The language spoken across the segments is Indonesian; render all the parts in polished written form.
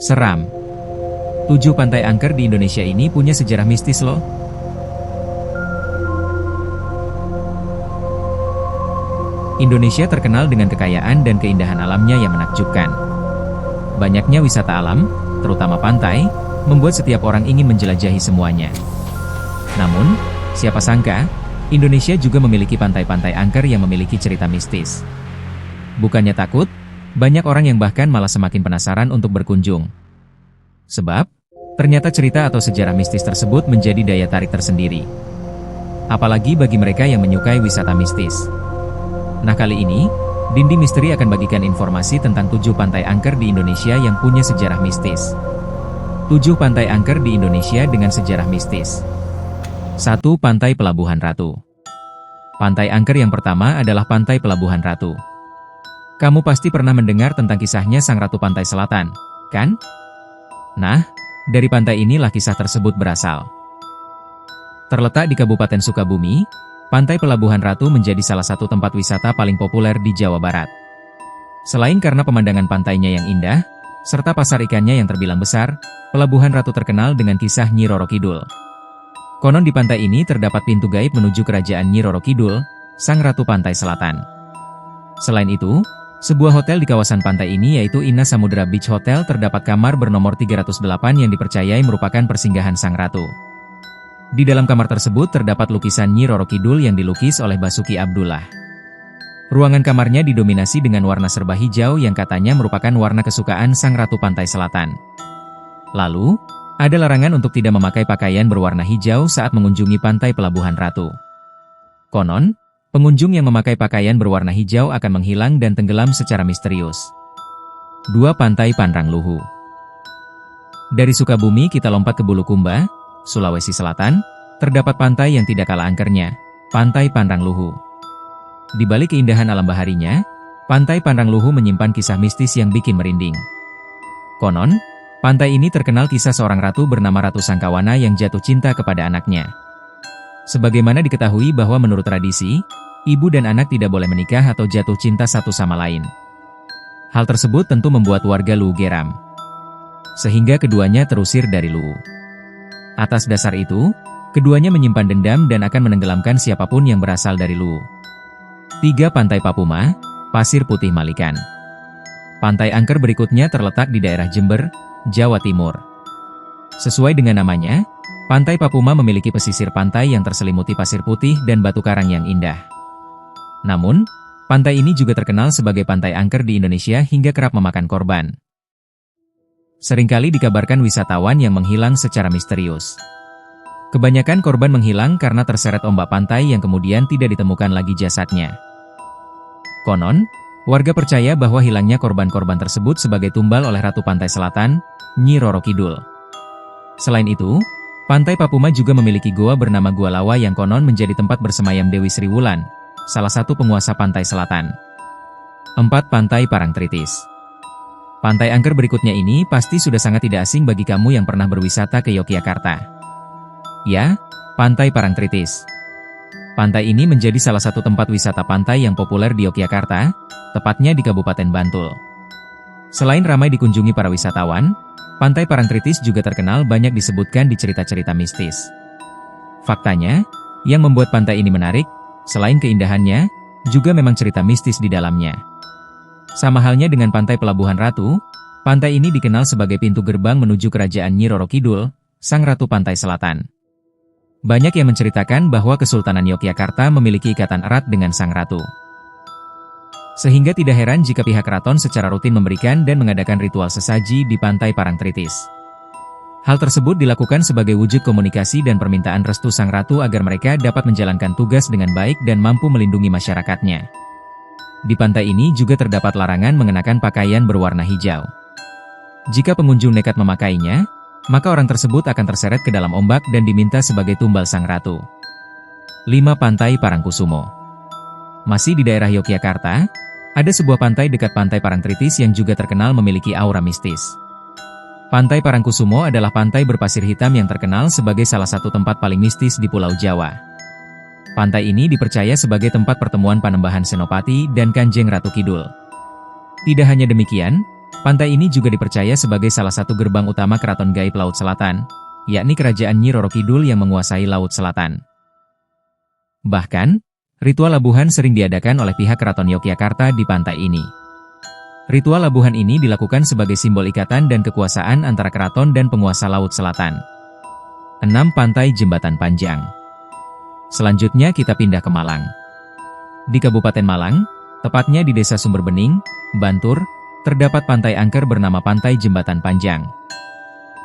Seram. 7 pantai angker di Indonesia ini punya sejarah mistis loh. Indonesia terkenal dengan kekayaan dan keindahan alamnya yang menakjubkan. Banyaknya wisata alam, terutama pantai, membuat setiap orang ingin menjelajahi semuanya. Namun, siapa sangka, Indonesia juga memiliki pantai-pantai angker yang memiliki cerita mistis. Bukannya takut, banyak orang yang bahkan malah semakin penasaran untuk berkunjung. Sebab, ternyata cerita atau sejarah mistis tersebut menjadi daya tarik tersendiri. Apalagi bagi mereka yang menyukai wisata mistis. Nah kali ini, Dindi Misteri akan bagikan informasi tentang 7 pantai angker di Indonesia yang punya sejarah mistis. 7 pantai angker di Indonesia dengan sejarah mistis. 1. Pantai Pelabuhan Ratu. Pantai angker yang pertama adalah Pantai Pelabuhan Ratu. Kamu pasti pernah mendengar tentang kisahnya Sang Ratu Pantai Selatan, kan? Nah, dari pantai inilah kisah tersebut berasal. Terletak di Kabupaten Sukabumi, Pantai Pelabuhan Ratu menjadi salah satu tempat wisata paling populer di Jawa Barat. Selain karena pemandangan pantainya yang indah, serta pasar ikannya yang terbilang besar, Pelabuhan Ratu terkenal dengan kisah Nyi Roro Kidul. Konon di pantai ini terdapat pintu gaib menuju kerajaan Nyi Roro Kidul, Sang Ratu Pantai Selatan. Selain itu, sebuah hotel di kawasan pantai ini yaitu Ina Samudra Beach Hotel terdapat kamar bernomor 308 yang dipercayai merupakan persinggahan Sang Ratu. Di dalam kamar tersebut terdapat lukisan Nyi Roro Kidul yang dilukis oleh Basuki Abdullah. Ruangan kamarnya didominasi dengan warna serba hijau yang katanya merupakan warna kesukaan Sang Ratu Pantai Selatan. Lalu, ada larangan untuk tidak memakai pakaian berwarna hijau saat mengunjungi Pantai Pelabuhan Ratu. Konon, pengunjung yang memakai pakaian berwarna hijau akan menghilang dan tenggelam secara misterius. 2. Pantai Panrangluhu. Dari Sukabumi kita lompat ke Bulukumba, Sulawesi Selatan, terdapat pantai yang tidak kalah angkernya, Pantai Panrangluhu. Di balik keindahan alam baharinya, Pantai Panrangluhu menyimpan kisah mistis yang bikin merinding. Konon, pantai ini terkenal kisah seorang ratu bernama Ratu Sangkawana yang jatuh cinta kepada anaknya. Sebagaimana diketahui bahwa menurut tradisi, ibu dan anak tidak boleh menikah atau jatuh cinta satu sama lain. Hal tersebut tentu membuat warga Luwu geram. Sehingga keduanya terusir dari Luwu. Atas dasar itu, keduanya menyimpan dendam dan akan menenggelamkan siapapun yang berasal dari Luwu. 3. Pantai Papuma, Pasir Putih Malikan. Pantai angker berikutnya terletak di daerah Jember, Jawa Timur. Sesuai dengan namanya, Pantai Papuma memiliki pesisir pantai yang terselimuti pasir putih dan batu karang yang indah. Namun, pantai ini juga terkenal sebagai pantai angker di Indonesia hingga kerap memakan korban. Seringkali dikabarkan wisatawan yang menghilang secara misterius. Kebanyakan korban menghilang karena terseret ombak pantai yang kemudian tidak ditemukan lagi jasadnya. Konon, warga percaya bahwa hilangnya korban-korban tersebut sebagai tumbal oleh Ratu Pantai Selatan, Nyi Roro Kidul. Selain itu, Pantai Papuma juga memiliki goa bernama Gua Lawa yang konon menjadi tempat bersemayam Dewi Sri Wulan, salah satu penguasa Pantai Selatan. 4. Pantai Parangtritis. Pantai angker berikutnya ini pasti sudah sangat tidak asing bagi kamu yang pernah berwisata ke Yogyakarta. Ya, Pantai Parangtritis. Pantai ini menjadi salah satu tempat wisata pantai yang populer di Yogyakarta, tepatnya di Kabupaten Bantul. Selain ramai dikunjungi para wisatawan, Pantai Parangtritis juga terkenal banyak disebutkan di cerita-cerita mistis. Faktanya, yang membuat pantai ini menarik, selain keindahannya, juga memang cerita mistis di dalamnya. Sama halnya dengan Pantai Pelabuhan Ratu, pantai ini dikenal sebagai pintu gerbang menuju kerajaan Nyi Roro Kidul, Sang Ratu Pantai Selatan. Banyak yang menceritakan bahwa Kesultanan Yogyakarta memiliki ikatan erat dengan Sang Ratu. Sehingga tidak heran jika pihak keraton secara rutin memberikan dan mengadakan ritual sesaji di Pantai Parangtritis. Hal tersebut dilakukan sebagai wujud komunikasi dan permintaan restu Sang Ratu agar mereka dapat menjalankan tugas dengan baik dan mampu melindungi masyarakatnya. Di pantai ini juga terdapat larangan mengenakan pakaian berwarna hijau. Jika pengunjung nekat memakainya, maka orang tersebut akan terseret ke dalam ombak dan diminta sebagai tumbal Sang Ratu. 5. Pantai Parangkusumo. Masih di daerah Yogyakarta, ada sebuah pantai dekat Pantai Parangtritis yang juga terkenal memiliki aura mistis. Pantai Parangkusumo adalah pantai berpasir hitam yang terkenal sebagai salah satu tempat paling mistis di Pulau Jawa. Pantai ini dipercaya sebagai tempat pertemuan Panembahan Senopati dan Kanjeng Ratu Kidul. Tidak hanya demikian, Pantai ini juga dipercaya sebagai salah satu gerbang utama keraton gaib Laut Selatan, yakni Kerajaan Nyi Roro Kidul yang menguasai Laut Selatan. Bahkan, ritual labuhan sering diadakan oleh pihak Keraton Yogyakarta di pantai ini. Ritual labuhan ini dilakukan sebagai simbol ikatan dan kekuasaan antara keraton dan penguasa Laut Selatan. 6. Pantai Jembatan Panjang. Selanjutnya kita pindah ke Malang. Di Kabupaten Malang, tepatnya di Desa Sumberbening, Bantur, terdapat pantai angker bernama Pantai Jembatan Panjang.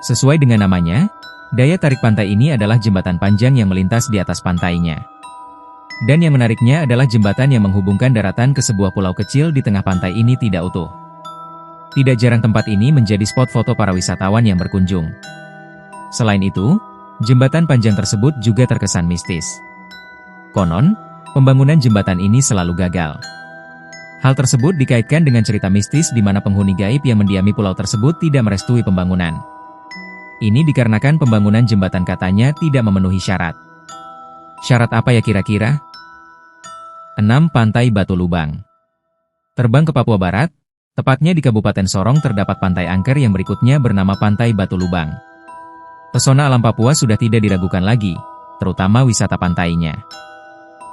Sesuai dengan namanya, daya tarik pantai ini adalah jembatan panjang yang melintas di atas pantainya. Dan yang menariknya adalah jembatan yang menghubungkan daratan ke sebuah pulau kecil di tengah pantai ini tidak utuh. Tidak jarang tempat ini menjadi spot foto para wisatawan yang berkunjung. Selain itu, jembatan panjang tersebut juga terkesan mistis. Konon, pembangunan jembatan ini selalu gagal. Hal tersebut dikaitkan dengan cerita mistis di mana penghuni gaib yang mendiami pulau tersebut tidak merestui pembangunan. Ini dikarenakan pembangunan jembatan katanya tidak memenuhi syarat. Syarat apa ya kira-kira? 6. Pantai Batu Lubang. Terbang ke Papua Barat, tepatnya di Kabupaten Sorong terdapat pantai angker yang berikutnya bernama Pantai Batu Lubang. Pesona alam Papua sudah tidak diragukan lagi, terutama wisata pantainya.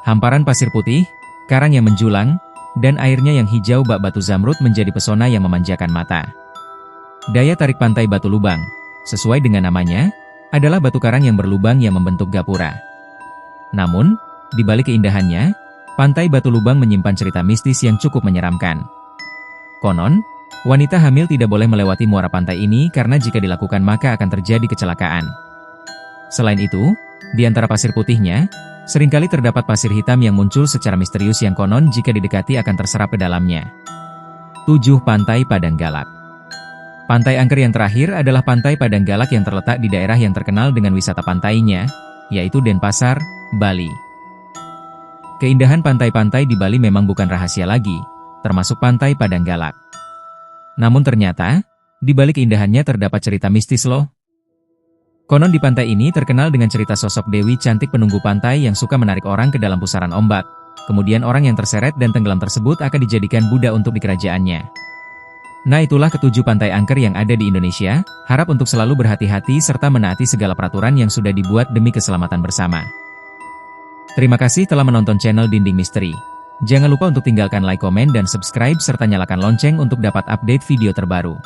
Hamparan pasir putih, karang yang menjulang, dan airnya yang hijau bak batu zamrud menjadi pesona yang memanjakan mata. Daya tarik Pantai Batu Lubang, sesuai dengan namanya, adalah batu karang yang berlubang yang membentuk gapura. Namun, di balik keindahannya, Pantai Batu Lubang menyimpan cerita mistis yang cukup menyeramkan. Konon, wanita hamil tidak boleh melewati muara pantai ini karena jika dilakukan maka akan terjadi kecelakaan. Selain itu, di antara pasir putihnya, seringkali terdapat pasir hitam yang muncul secara misterius yang konon jika didekati akan terserap ke dalamnya. 7. Pantai Padang Galak. Pantai angker yang terakhir adalah Pantai Padang Galak yang terletak di daerah yang terkenal dengan wisata pantainya, yaitu Denpasar, Bali. Keindahan pantai-pantai di Bali memang bukan rahasia lagi, termasuk Pantai Padang Galak. Namun ternyata, di balik keindahannya terdapat cerita mistis loh. Konon di pantai ini terkenal dengan cerita sosok Dewi cantik penunggu pantai yang suka menarik orang ke dalam pusaran ombak. Kemudian orang yang terseret dan tenggelam tersebut akan dijadikan budak untuk di kerajaannya. Nah itulah ketujuh pantai angker yang ada di Indonesia. Harap untuk selalu berhati-hati serta menaati segala peraturan yang sudah dibuat demi keselamatan bersama. Terima kasih telah menonton channel Dinding Misteri. Jangan lupa untuk tinggalkan like, komen, dan subscribe serta nyalakan lonceng untuk dapat update video terbaru.